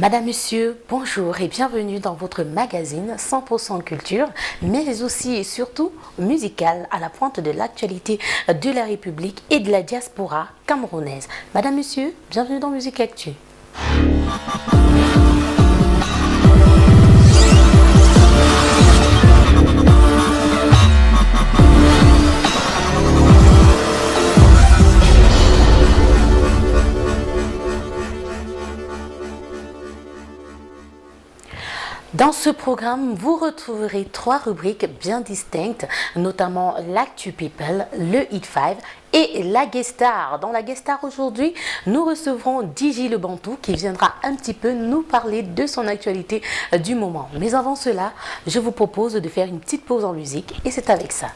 Madame, Monsieur, bonjour et bienvenue dans votre magazine 100% culture, mais aussi et surtout musical à la pointe de l'actualité de la République et de la diaspora camerounaise. Madame, Monsieur, bienvenue dans Musique Actu. Dans ce programme, vous retrouverez 3 rubriques bien distinctes, notamment l'Actu People, le Hit 5 et la Guest Star. Dans la Guest Star aujourd'hui, nous recevrons DJ Le Bantou qui viendra un petit peu nous parler de son actualité du moment. Mais avant cela, je vous propose de faire une petite pause en musique et c'est avec ça.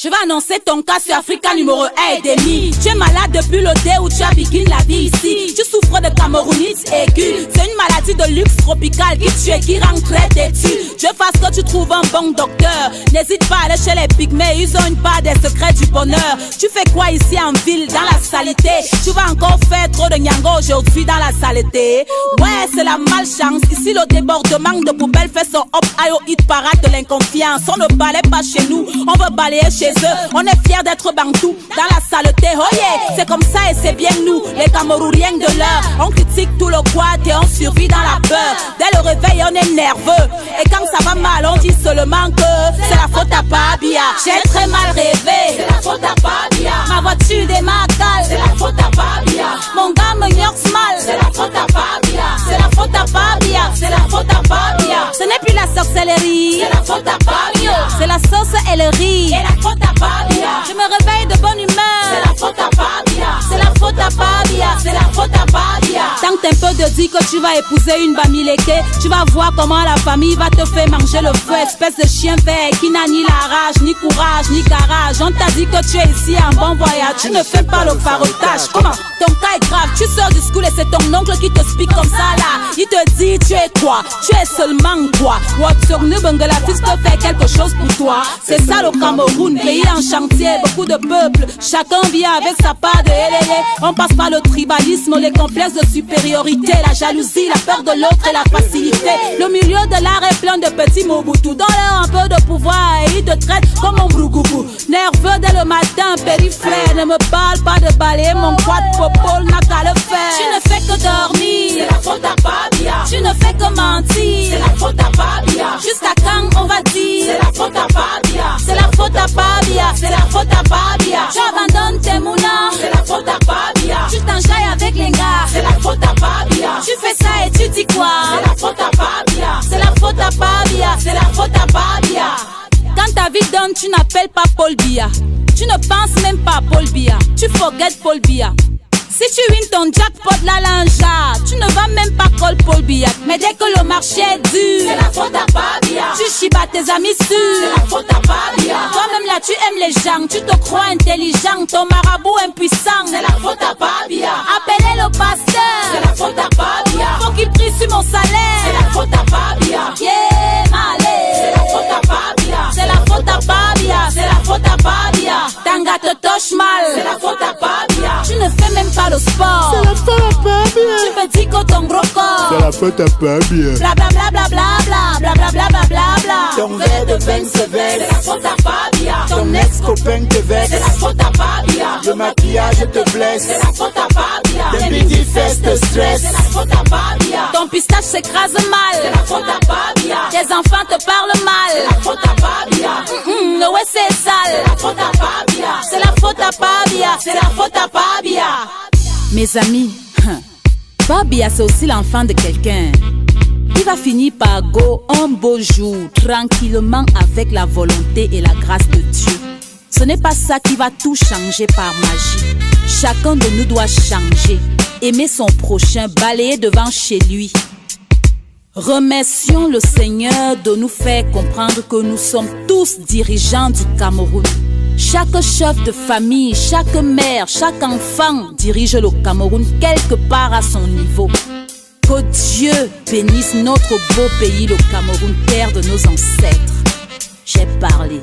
Je vais annoncer ton cas sur Africa numéro 1 et demi. Tu es malade depuis le dé où tu as biguine la vie ici. Tu souffres de camerounite aiguë. C'est une maladie de luxe tropical qui tue et qui rend très têtu. Je fasse que tu trouves un bon docteur. N'hésite pas à aller chez les pygmées, ils ont une part des secrets du bonheur. Tu fais quoi ici en ville, dans la saleté? Tu vas encore faire trop de nyango aujourd'hui dans la saleté. Ouais, c'est la malchance. Ici le débordement de poubelles fait son hop ayo hit parade de l'inconfiance. On ne balaye pas chez nous, on veut balayer chez eux. On est fiers d'être bantou dans la saleté. Oh yeah, c'est comme ça et c'est bien nous, les Camerouriens de l'heure. On critique tout le quad et on survit dans la peur. Dès le réveil on est nerveux. Et quand ça va mal on dit seulement que c'est la faute à Pabia. J'ai très mal rêvé, c'est la faute à Pabia. Ma voiture démarre, c'est la faute à Pabia. Mon gars me gnoxe mal, c'est la faute à Pabia. C'est la faute à Pabia, c'est la faute à Pabia. Ce n'est plus la sorcellerie, c'est la faute à Pabia. C'est la sauce et le riz, et la faute à Pabia. Je me réveille de bonne humeur, c'est la faute à Pabia. C'est la faute à Pabia, c'est la faute à Pabia. Tant que t'es un peu de dire que tu vas épouser une bamileke, tu vas voir comment la famille va te faire manger le feu. Espèce de chien vert qui n'a ni la rage, ni courage, ni garage. On t'a dit que tu es ici en bon voyage, tu ne fais pas le farotage. Comment? Ton cas est grave, tu sors du school et c'est ton oncle qui te speak comme ça là. Il te dit tu es quoi? Tu es seulement quoi? Watsognu Bangladesh peut faire quelque chose pour toi. C'est ça le Cameroun, pays en chantier, beaucoup de peuples. Chacun vient avec sa part de hélélé. On passe par le tribalisme, les complexes de supériorité, la jalousie, la peur de l'autre et la facilité. Le milieu de l'art est plein de petits mobutu. Donne-leur un peu de pouvoir et ils te traitent comme un brougoubou. Nerveux dès le matin, périphrère. Ne me parle pas de balayer mon quad popole, n'a qu'à le faire. Tu ne fais que dormir, c'est la faute à Pabia. Tu ne fais que mentir, c'est la faute à Pabia. Jusqu'à quand on va dire, c'est la faute à Pabia. C'est la faute à Pabia, c'est la faute à Pabia. Tu abandonnes tes mounas, c'est la faute à Pabia. Tu t'enjailles avec les gars, c'est la faute à Pabia. Tu fais ça et tu dis quoi? C'est la faute à Pabia. C'est la faute à Pabia, c'est la faute à Pabia. Quand ta vie donne, tu n'appelles pas Paul Biya. Tu ne penses même pas à Paul Biya. Tu forget Paul Biya. Si tu wins ton jackpot la lanja, tu ne vas même pas call Paul Biya. Mais dès que le marché est dur, c'est la faute à Pabia. Tu chibas tes amis sûrs, c'est la faute à Pabia. Toi-même là tu aimes les gens, tu te crois intelligent. Ton marabout impuissant, c'est la faute à Pabia. Appelez le pasteur, c'est la faute à Pabia. Faut qu'il prie sur mon salaire, c'est la faute à Pabia. Yeah, malé, c'est la faute à Pabia. C'est la faute à Pabia, c'est la faute à Pabia. Tanga te touche mal, c'est la faute à Pabia. Tu ne fais même pas le sport, c'est la faute à Pabia. Tu me dis que ton gros corps, c'est la faute à Pabia. Bla bla bla bla bla bla bla bla bla bla bla. Ton verre de vin se verse, c'est la faute à Pabia. Ton ex-copain te vexe, c'est la faute à Pabia. Le maquillage te blesse, c'est la faute à Pabia. Tes bidi fesses te stress, c'est la faute à Pabia. Ton pistache s'écrase mal, c'est la faute à Pabia. Tes enfants te parlent mal, c'est la faute à Pabia. Le ouais c'est sale, c'est la faute à Pabia. C'est la faute à Pabia, c'est la faute à Pabia. Mes amis, Pabia c'est aussi l'enfant de quelqu'un. Il va finir par go un beau jour, tranquillement avec la volonté et la grâce de Dieu. Ce n'est pas ça qui va tout changer par magie. Chacun de nous doit changer, aimer son prochain, balayer devant chez lui. Remercions le Seigneur de nous faire comprendre que nous sommes tous dirigeants du Cameroun. Chaque chef de famille, chaque mère, chaque enfant dirige le Cameroun quelque part à son niveau. Que Dieu bénisse notre beau pays, le Cameroun, terre de nos ancêtres. j'ai parlé.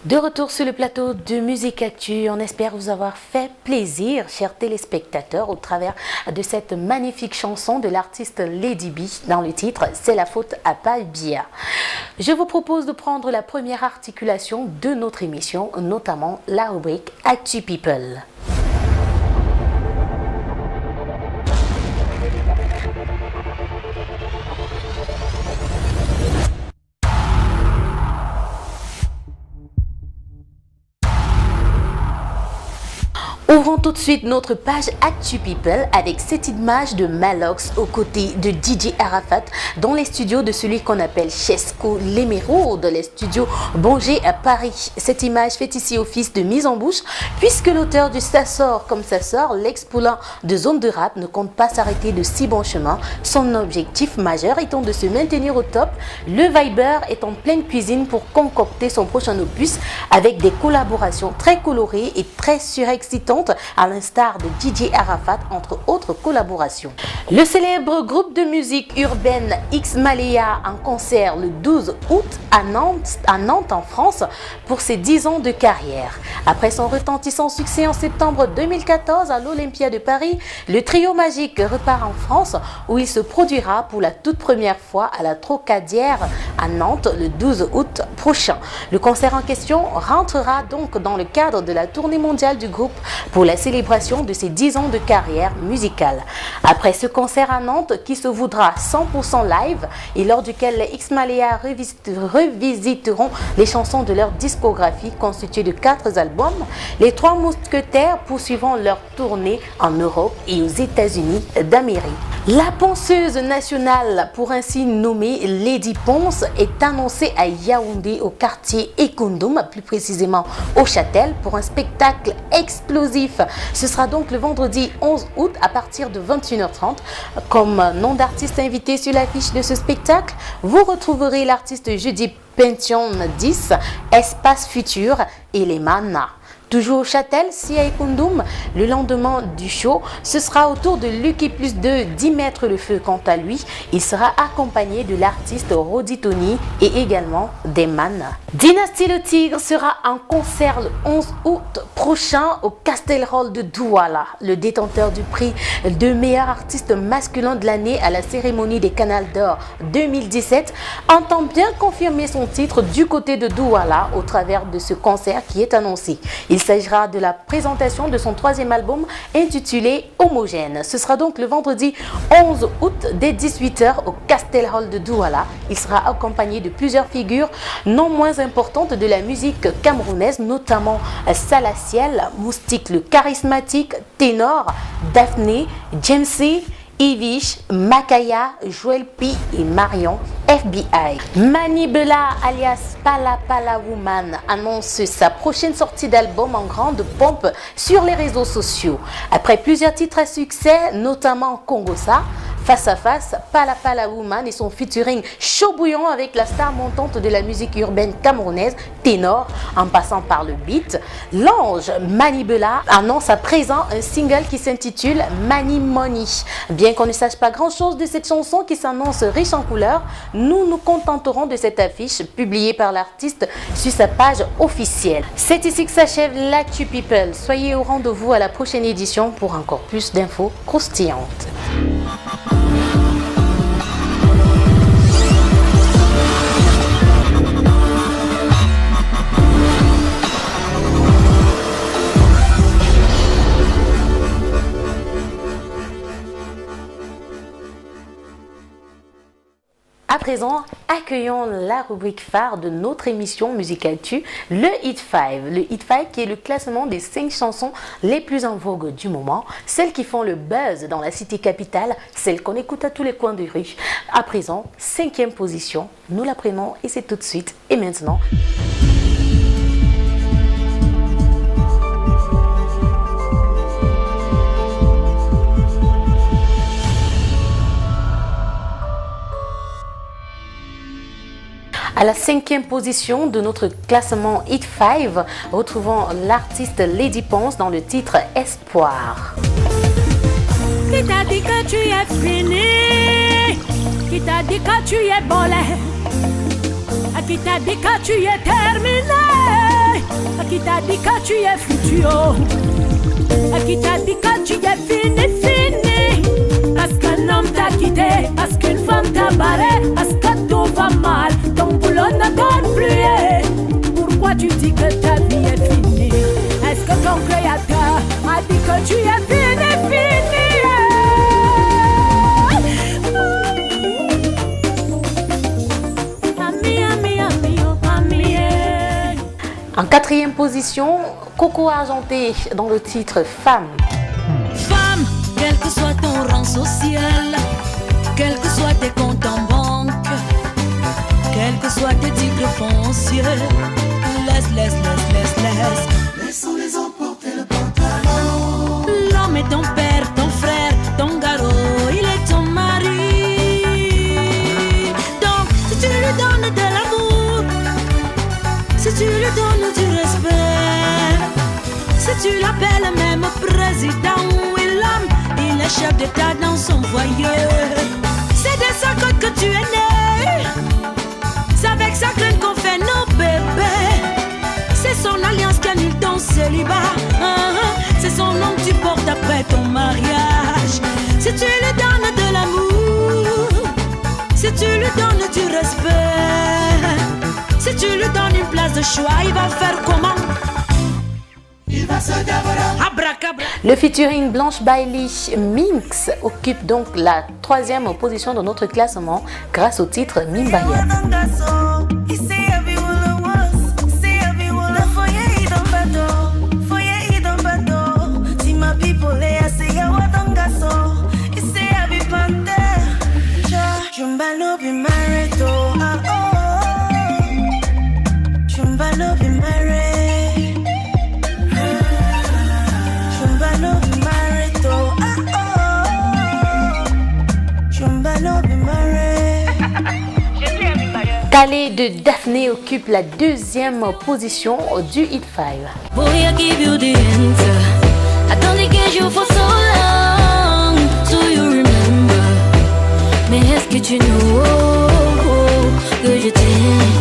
De retour sur le plateau de Musique Actu, on espère vous avoir fait plaisir, chers téléspectateurs, au travers de cette magnifique chanson de l'artiste Lady B dans le titre « C'est la faute à Palbia ». Je vous propose de prendre la première articulation de notre émission, notamment la rubrique Actu People. Ouvrons tout de suite notre page Actu People avec cette image de Malox aux côtés de DJ Arafat dans les studios de celui qu'on appelle Chesco L'émeraude, les studios Bonger à Paris. Cette image fait ici office de mise en bouche puisque l'auteur du Ça sort comme ça sort, l'exploit de zone de rap, ne compte pas s'arrêter de si bon chemin. Son objectif majeur étant de se maintenir au top, le Viber est en pleine cuisine pour concocter son prochain opus avec des collaborations très colorées et très surexcitantes à l'instar de DJ Arafat, entre autres collaborations. Le célèbre groupe de musique urbaine X Malaya en concert le 12 août à Nantes en France pour ses 10 ans de carrière. Après son retentissant succès en septembre 2014 à l'Olympia de Paris, le trio magique repart en France où il se produira pour la toute première fois à la Trocadière à Nantes le 12 août prochain. Le concert en question rentrera donc dans le cadre de la tournée mondiale du groupe pour la célébration de ses 10 ans de carrière musicale. Après ce concert à Nantes qui se voudra 100% live et lors duquel les X Malaya revisiteront les chansons de leur discographie constituée de 4 albums, les trois mousquetaires poursuivront leur tournée en Europe et aux États-Unis d'Amérique. La ponceuse nationale, pour ainsi nommer Lady Ponce, est annoncée à Yaoundé au quartier Ekundum, plus précisément au Châtel, pour un spectacle explosif. Ce sera donc le vendredi 11 août à partir de 21h30. Comme nom d'artiste invité sur l'affiche de ce spectacle, vous retrouverez l'artiste Judy Pension 10, Espace Futur et les Mana. Toujours au Châtel, si à Ekundum, le lendemain du show, ce sera au tour de Lucky Plus 2 d'y mettre le feu. Quant à lui, il sera accompagné de l'artiste Rodi Tony et également des Man. Dynasty Le Tigre sera en concert le 11 août prochain au Castel Hall de Douala. Le détenteur du prix de meilleur artiste masculin de l'année à la cérémonie des Canals d'Or 2017 entend bien confirmer son titre du côté de Douala au travers de ce concert qui est annoncé. Il s'agira de la présentation de son 3e album intitulé Homogène. Ce sera donc le vendredi 11 août dès 18h au Castel Hall de Douala. Il sera accompagné de plusieurs figures non moins importantes de la musique camerounaise, notamment Salaciel, Moustique le charismatique, Ténor, Daphné, James C, Ivish, Makaya, Joel P et Marion FBI. Manibela alias Pala Pala Woman annonce sa prochaine sortie d'album en grande pompe sur les réseaux sociaux. Après plusieurs titres à succès, notamment Congosa, Face à Face, Pala Pala Woman et son featuring chaud bouillant avec la star montante de la musique urbaine camerounaise, Ténor, en passant par le beat, l'ange Manibela annonce à présent un single qui s'intitule Mani Money. Bien qu'on ne sache pas grand chose de cette chanson qui s'annonce riche en couleurs, nous nous contenterons de cette affiche publiée par l'artiste sur sa page officielle. C'est ici que s'achève l'Actu People. Soyez au rendez-vous à la prochaine édition pour encore plus d'infos croustillantes. À présent, accueillons la rubrique phare de notre émission Musique Actu, le Hit 5. Le Hit 5 qui est le classement des 5 chansons les plus en vogue du moment, celles qui font le buzz dans la cité capitale, celles qu'on écoute à tous les coins de rue. À présent, 5e position, nous la prenons et c'est tout de suite. Et maintenant... À la 5e position de notre classement Hit 5, retrouvons l'artiste Lady Ponce dans le titre Espoir. Qui t'a dit que tu es fini? Qui t'a dit que tu es volé? Qui t'a dit que tu es terminé? Qui t'a dit que tu es futur? Qui t'a dit que tu es fini? Parce qu'un homme t'a quitté, parce qu'une femme t'a barré, parce que tout va mal, ton boulot ne donne plus. Pourquoi tu dis que ta vie est finie? Est-ce que ton créateur a dit que tu es fini? En 4e position, Coco Argenté dans le titre Femme. Femme, quel que soit ton rang social, quels que soient tes comptes en banque, quels que soient tes titres fonciers, laisse. Laissons les emporter le pantalon. L'homme est ton père, ton frère, ton garrot, il est ton mari. Donc, si tu lui donnes de l'amour, si tu lui donnes du respect, si tu l'appelles même président, oui l'homme, il est chef d'état dans son foyer. C'est de sa côte que tu es né, c'est avec sa graine qu'on fait nos bébés. C'est son alliance qui annule ton célibat, c'est son nom que tu portes après ton mariage. Si tu lui donnes de l'amour, si tu lui donnes du respect, si tu lui donnes une place de choix, il va faire comment? Il va se dévorer. Abracabra. Le featuring Blanche Bailey Minx occupe donc la 3e position de notre classement grâce au titre Mimbaya. Calais de Daphné occupe la 2e position du Hit 5. Boy, I give you the answer. I don't get you for so long, so you remember. Mais est-ce que tu know que je t'aime?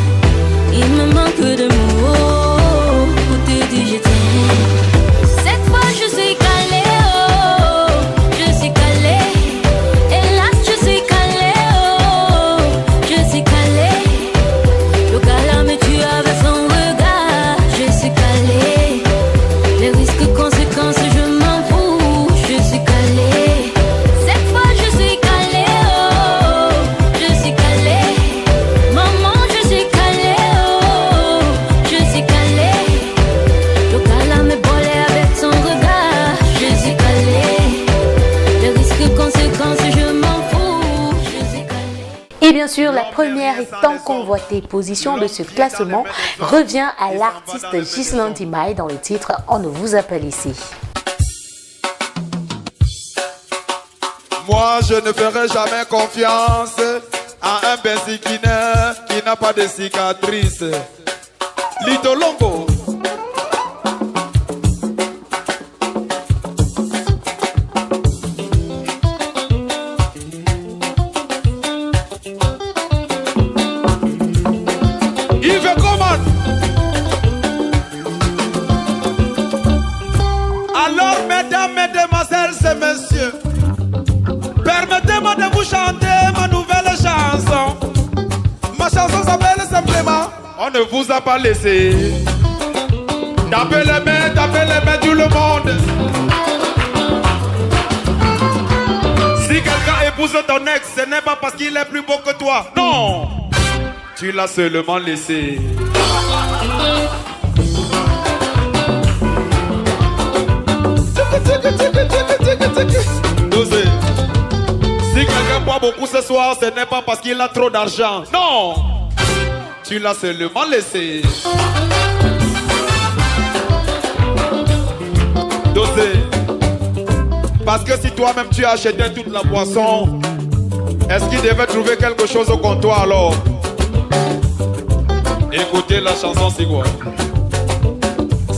Il me manque de mots pour te dire je t'aime. Cette fois je suis calée, oh, je suis calée. Hélas je suis calée, oh, je suis calée. Le gars me tue avec son regard, je suis calée. Les risques, conséquences, je m'en fous, je suis calée. Cette fois je suis calée, oh, je suis calée. Maman je suis calée, oh, je suis calée. Le gars me bolait avec son regard, je suis calée. Les risques, conséquences, je m'en fous, je suis calée. Et bien sûr, la première et tant convoitée position de ce classement revient à l'artiste Ghislaine Timaï dans le titre On ne vous appelle ici. Moi je ne ferai jamais confiance à un benziquineur qui n'a pas de cicatrice. Lito Longo. Yves Coman. Alors mesdames, mesdemoiselles et messieurs, permettez-moi de vous chanter ma nouvelle chanson. Ma chanson s'appelle simplement On ne vous a pas laissé. Tapez les mains tout le monde. Si quelqu'un épouse ton ex, ce n'est pas parce qu'il est plus beau que toi. Non, tu l'as seulement laissé. Dosez. Si quelqu'un boit beaucoup ce soir, ce n'est pas parce qu'il a trop d'argent. Non, tu l'as seulement laissé. Dosez. Parce que si toi-même tu achetais toute la boisson, est-ce qu'il devait trouver quelque chose au comptoir alors? Écoutez la chanson, c'est quoi?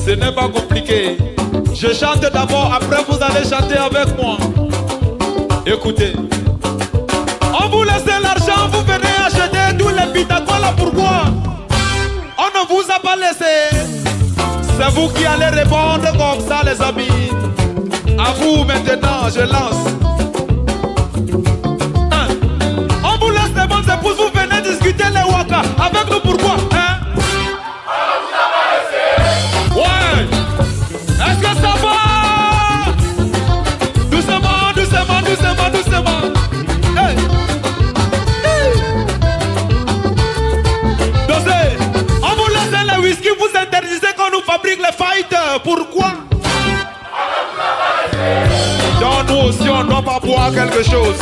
Ce n'est pas compliqué. Je chante d'abord, après vous allez chanter avec moi. Écoutez. On vous laisse l'argent, vous venez acheter tous les pitacos là, pourquoi? On ne vous a pas laissé. C'est vous qui allez répondre comme ça, les amis. À vous maintenant, je lance. On vous laisse les bonnes épouses, vous venez discuter les waka. Avec nous pourquoi? Ouais. Est-ce que ça va? Doucement, doucement, doucement, doucement. Hey. Hey. Dosez. On vous laisse le whisky, vous interdisez qu'on nous fabrique les fighters. Pourquoi? Donc nous aussi on ne doit pas boire quelque chose.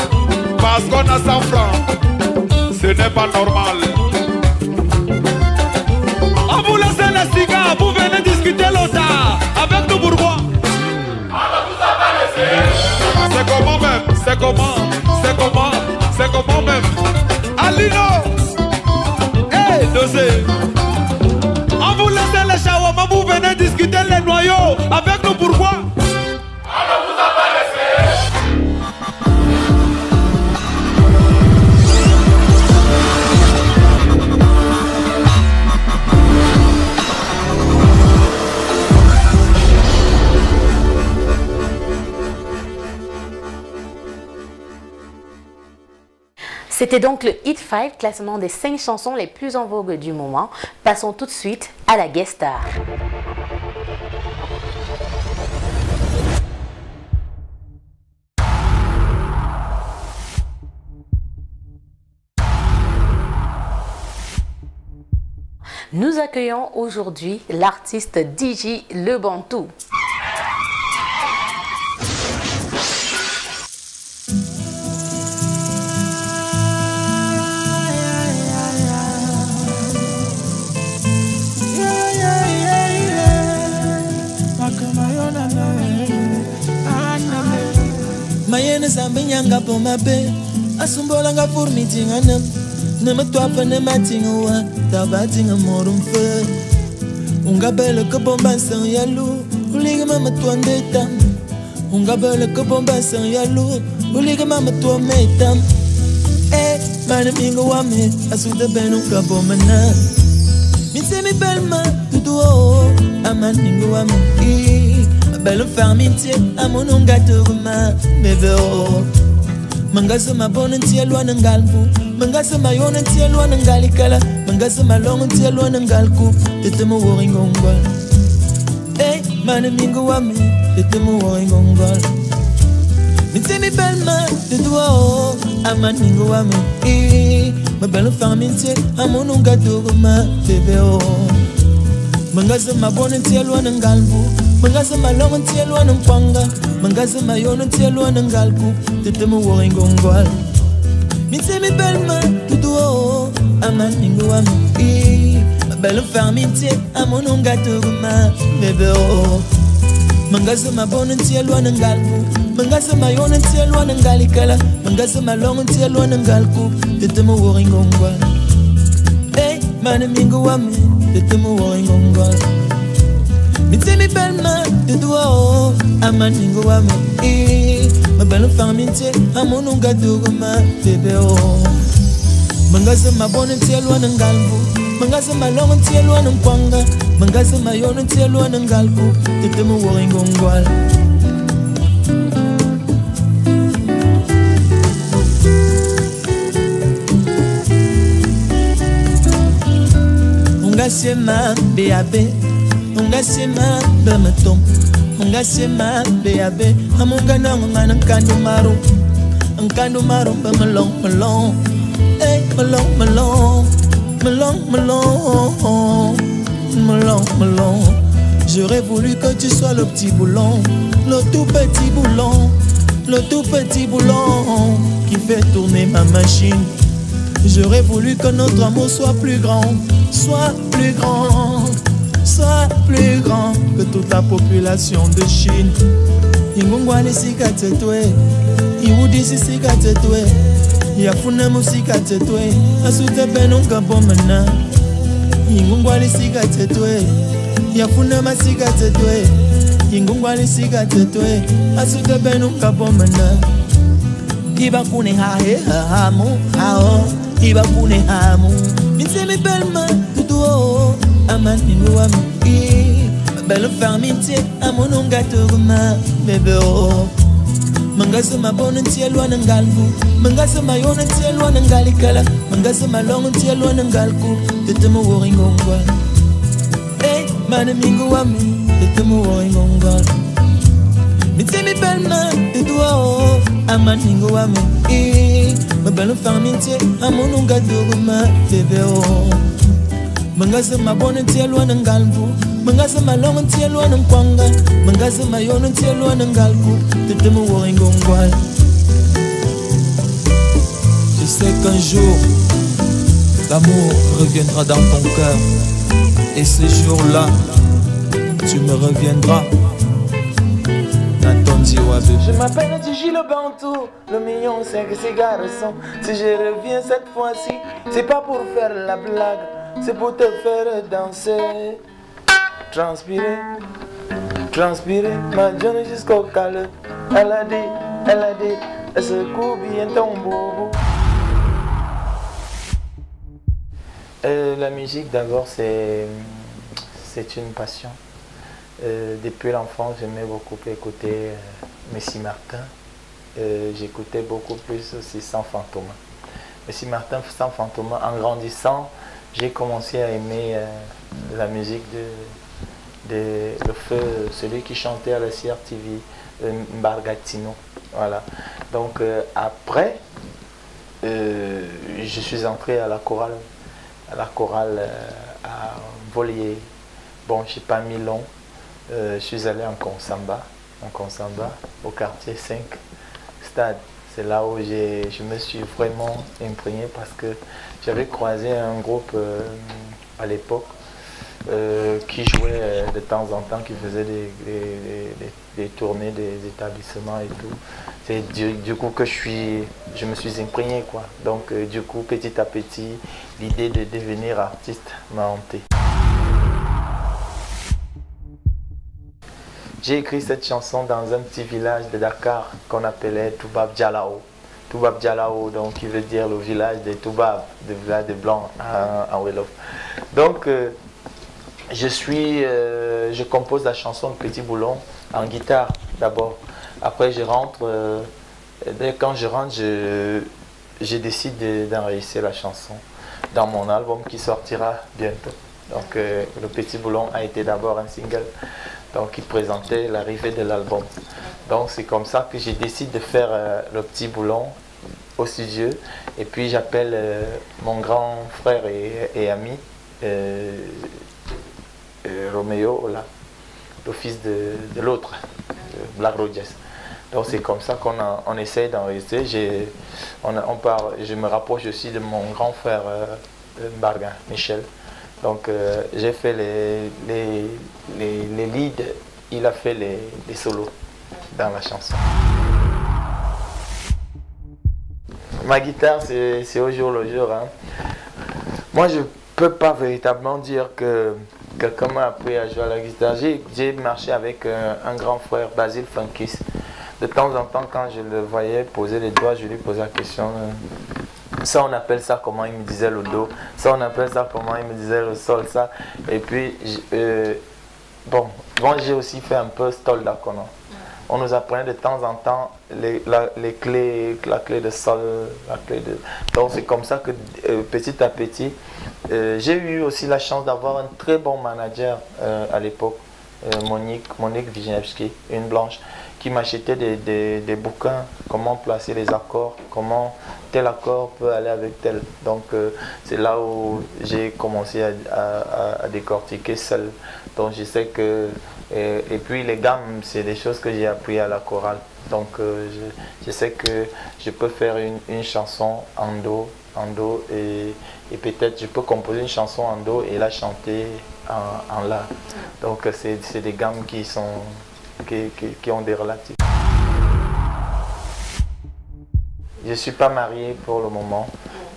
Parce qu'on a 100 francs. Ce n'est pas normal. On vous laisse les cigares, vous venez discuter l'otard. Avec nous pourquoi? C'est comment même? C'est comment? C'est comment? C'est comment même? Alino! Hey, dosez! On vous laisse les shawarma, vous venez discuter les noyaux. Avec nous pourquoi? C'était donc le Hit 5, classement des 5 chansons les plus en vogue du moment. Passons tout de suite à la guest star. Nous accueillons aujourd'hui l'artiste DJ Le Bantou. Mayene sambinyanga pomabe asumbolanga furmitinga nam nema twapa nema tinga tabatinga morum fe unga bele ko bomba san yalu uliga mama twande tam unga bele ko bomba san yalu uliga mama twa metam mana minga wame asuda benu ka bomana mitemi belma tudo aman minga wame belle fermitier à mon ongatoruma bébé oh mangaso ma bonne tielwa ngalbu mangaso ma yona tielwa ngalikala mangaso ma longo tielwa ngalku tetemo woringongwa mana mingo wame tetemo woringongwa mitemi belma de toi aman mingo wame ma belle fermitier à mon ongatoruma bébé oh mangaso ma bonne tielwa ngalbu mangaso malongo tielwa nkwanga mangaso mayono tielwa ngalku tetemo woringongwal mitemi belma tudo amaningo ami belle fermitier amono ngaturuma bébé oh mangaso mabone tielwa ngalku mangaso mayono tielwa ngalikala mangaso malongo tielwa ngalku tetemo woringongwal mana mingo ami tetemo woringongwal mitemi belma de toi amaningo wame ma belle fermitier amono gaduruma bébé oh mangaso mabone tielwa ngalbu mangaso malongo tielwa nkwanga mangaso mayono tielwa ngalbu tetemo woringongwal ungasema beabe ungasema bematom ungasema beabe amungana ngana nkando maro bemalong malong malong malong malong malong malong malong j'aurais voulu que tu sois le petit boulon le tout petit boulon le tout petit boulon qui fait tourner ma machine j'aurais voulu que notre amour soit plus grand soit plus grand sois plus grand que toute la population de Chine. Ingungwani sikatetwe, iwudisi sikatetwe, yafuna musikatetwe, asute benunga bomana. Ingungwali sigatetwe yafuna masigatetwe ingungwali sigatetwe asuka benu kabomana iba kune hae hamu hao iba kune hamu minsemi belma tudo amaningu ami belle farmitier amonunga tugma bebe o Mangasa mabona ntielwa nangalbu Mangasa mayona ntielwa nangalikala Mangasa malongo ntielwa nangalku Tetemo woringongwa Hey, mana mingu wami Tetemo woringongwa Mitemi belma Tetwa o Aman mingu wami Mabelo farmintie Amonunga doguma Bebe o Mangasa mabona ntielwa nangalbu Mangasa malongo ntielwa nankwanga Mangasa mayona ntielwa nangalku Tetemo woringongwa Je sais qu'un jour l'amour reviendra dans ton cœur Et ce jour-là tu me reviendras Natonzi Wabe. Je m'appelle Digi le Bantou, le million 5 et ses garçons. Si je reviens cette fois-ci, c'est pas pour faire la blague, c'est pour te faire danser. Transpirer, transpirer, ma journée jusqu'au calme. Elle a dit, elle secoue bien ton boubou. La musique d'abord c'est une passion. Depuis l'enfance j'aimais beaucoup écouter Messi Martin. J'écoutais beaucoup plus aussi Sans Fantôme. Messi Martin, Sans Fantôme. En grandissant, j'ai commencé à aimer la musique de Le Feu, celui qui chantait à la CRTV, Mbargatino. Voilà. Donc après, je suis entré à la chorale à Volier. Bon, je n'ai pas mis long. Je suis allé en Konsamba, au quartier 5 Stade. C'est là où je me suis vraiment imprégné parce que j'avais croisé un groupe à l'époque qui jouait de temps en temps, qui faisait des tournées des établissements et tout. C'est du coup que je me suis imprégné quoi. Donc du coup petit à petit, l'idée de devenir artiste m'a hanté. J'ai écrit cette chanson dans un petit village de Dakar qu'on appelait Toubab Djalao. Toubab Djalao, donc qui veut dire le village des Toubab, le village des Blancs en Wolof. Donc je compose la chanson Le Petit Boulon en guitare d'abord. Après je rentre, quand je rentre, je décide d'enregistrer la chanson dans mon album qui sortira bientôt. Donc Le Petit Boulon a été d'abord un single. Donc il présentait l'arrivée de l'album. Donc c'est comme ça que j'ai décidé de faire Le Petit Boulon au studio. Et puis j'appelle mon grand frère et ami Roméo, le fils de l'autre, Black Rogers. Donc c'est comme ça qu'on essaye d'enregistrer. Je me rapproche aussi de mon grand frère Mbarga, Michel. Donc j'ai fait les leads, il a fait les solos dans la chanson. Ma guitare c'est au jour le jour. Hein. Moi je peux pas véritablement dire que quelqu'un m'a appris à jouer à la guitare. J'ai marché avec un grand frère, Basile Funkis. De temps en temps quand je le voyais poser les doigts, je lui posais la question. Ça on appelle ça comment, il me disait le do, ça on appelle ça comment, il me disait le sol, ça. Et puis bon j'ai aussi fait un peu stol d'akono. On nous apprenait de temps en temps les clés, la clé de sol, la clé de... Donc c'est comme ça que petit à petit, j'ai eu aussi la chance d'avoir un très bon manager à l'époque, Monique Wijniewski, une blanche, qui m'achetait des bouquins, comment placer les accords, comment tel accord peut aller avec tel. Donc c'est là où j'ai commencé à décortiquer seul. Donc je sais que... Et puis les gammes, c'est des choses que j'ai appris à la chorale. Donc je sais que je peux faire une chanson en do et peut-être je peux composer une chanson en do et la chanter en la. Donc c'est des gammes qui ont des relatifs. Je ne suis pas marié pour le moment,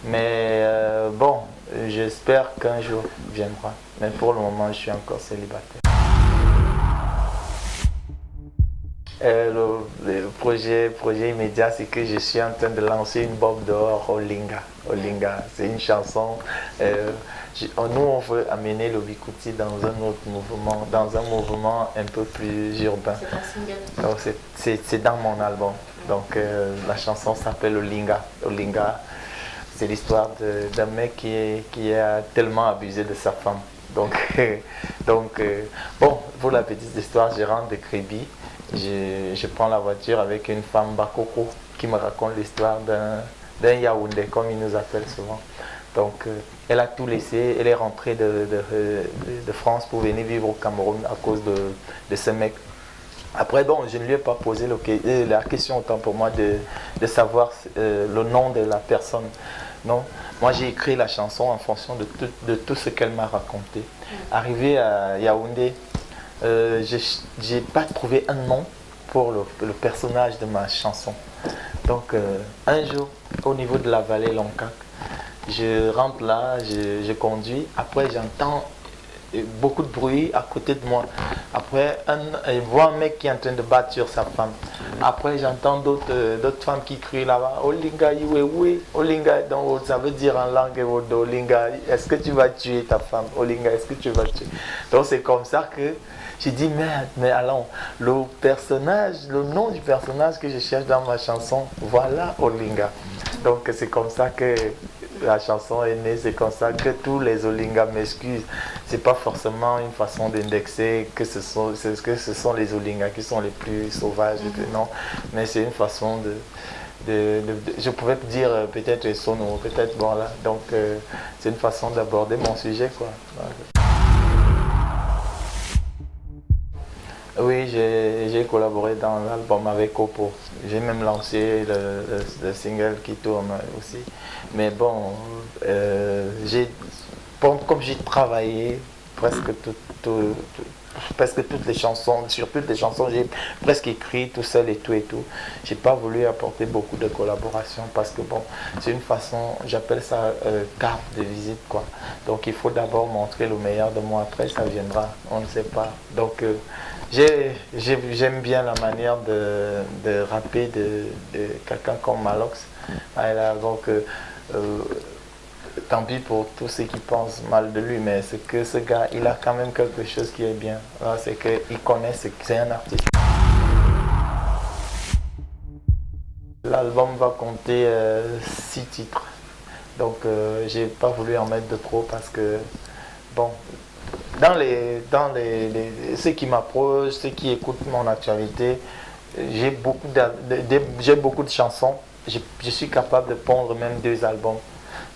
mais bon, j'espère qu'un jour viendra. Mais pour le moment, je suis encore célibataire. Le projet immédiat, c'est que je suis en train de lancer une bombe dehors, Olinga. Olinga, c'est une chanson. Nous, on veut amener le Bikuti dans un autre mouvement, dans un mouvement un peu plus urbain. C'est un single. C'est dans mon album. Donc la chanson s'appelle Olinga. Olinga, c'est l'histoire d'un mec qui a tellement abusé de sa femme. Donc, bon, pour la petite histoire, je rentre de Crébi. Je prends la voiture avec une femme Bakoko qui me raconte l'histoire d'un Yaoundé, comme il nous appelle souvent. Donc, elle a tout laissé, elle est rentrée de France pour venir vivre au Cameroun à cause de ce mec. Après, bon, je ne lui ai pas posé la question autant pour moi de savoir le nom de la personne. Non, moi j'ai écrit la chanson en fonction de tout ce qu'elle m'a raconté. Arrivé à Yaoundé, j'ai pas trouvé un nom pour le personnage de ma chanson. Donc un jour, au niveau de la vallée Loncac, je rentre là, je conduis, après j'entends beaucoup de bruit à côté de moi. Après, je vois un mec qui est en train de battre sur sa femme. Après, j'entends d'autres femmes qui crient là-bas, Olinga, Iwewe, Olinga, donc ça veut dire en langue Olinga, est-ce que tu vas tuer ta femme? Olinga, est-ce que tu vas tuer? Donc c'est comme ça que j'ai dit, merde, mais alors, le nom du personnage que je cherche dans ma chanson, voilà Olinga. Donc c'est comme ça que la chanson est née, c'est comme ça que tous les Olinga m'excusent. C'est pas forcément une façon d'indexer que ce sont les Olinga qui sont les plus sauvages, non, mais c'est une façon je pouvais dire peut-être sono, peut-être bon là. Donc c'est une façon d'aborder mon sujet, quoi. Oui, j'ai collaboré dans l'album avec Oppo. J'ai même lancé le single qui tourne aussi. Mais bon, comme j'ai travaillé presque toutes les chansons, sur toutes les chansons, j'ai presque écrit tout seul et tout. J'ai pas voulu apporter beaucoup de collaboration parce que bon, c'est une façon, j'appelle ça carte de visite, quoi. Donc il faut d'abord montrer le meilleur de moi, après ça viendra, on ne sait pas. Donc j'aime bien la manière de rapper de quelqu'un comme Malox. Donc tant pis pour tous ceux qui pensent mal de lui, mais c'est que ce gars, il a quand même quelque chose qui est bien. C'est qu'il connaît, c'est un artiste. L'album va compter 6 titres. Donc j'ai pas voulu en mettre de trop parce que, bon, ceux qui m'approchent, ceux qui écoutent mon actualité, j'ai beaucoup de chansons. Je suis capable de pondre même 2 albums.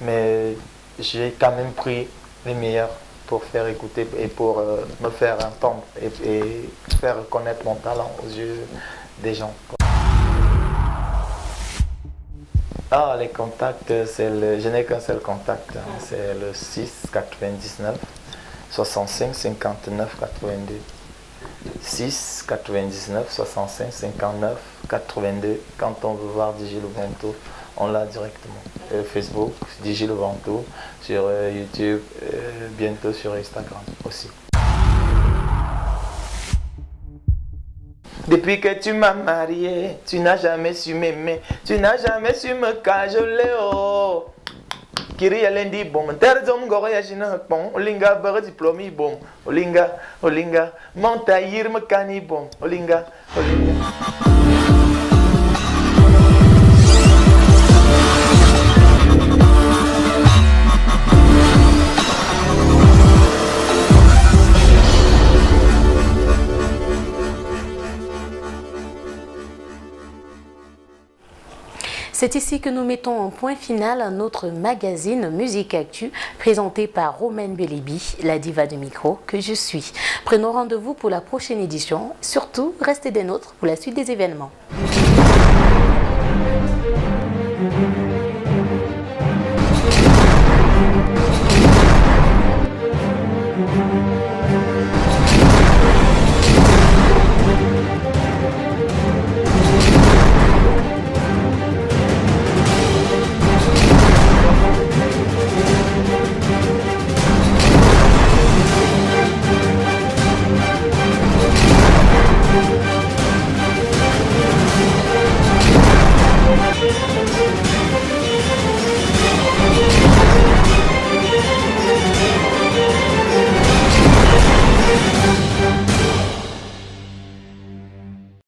Mais j'ai quand même pris les meilleurs pour faire écouter et pour me faire entendre et faire reconnaître mon talent aux yeux des gens. Ah, les contacts, je n'ai qu'un seul contact, c'est le 6 99 65 59 82. 6 99 65 59 82. Quand on veut voir DJ Lobanto, on l'a directement. Facebook, DJ Lobanto, sur YouTube, bientôt sur Instagram aussi. Depuis que tu m'as marié, tu n'as jamais su m'aimer, tu n'as jamais su me cajoler, oh. Kiri alendi bom, terzom gore yajina bon, olinga bare diplomi bom, olinga, montaïr me cani bom, olinga. C'est ici que nous mettons un point final à notre magazine Musique Actu, présenté par Romaine Belibi, la diva de micro que je suis. Prenons rendez-vous pour la prochaine édition. Surtout, restez des nôtres pour la suite des événements.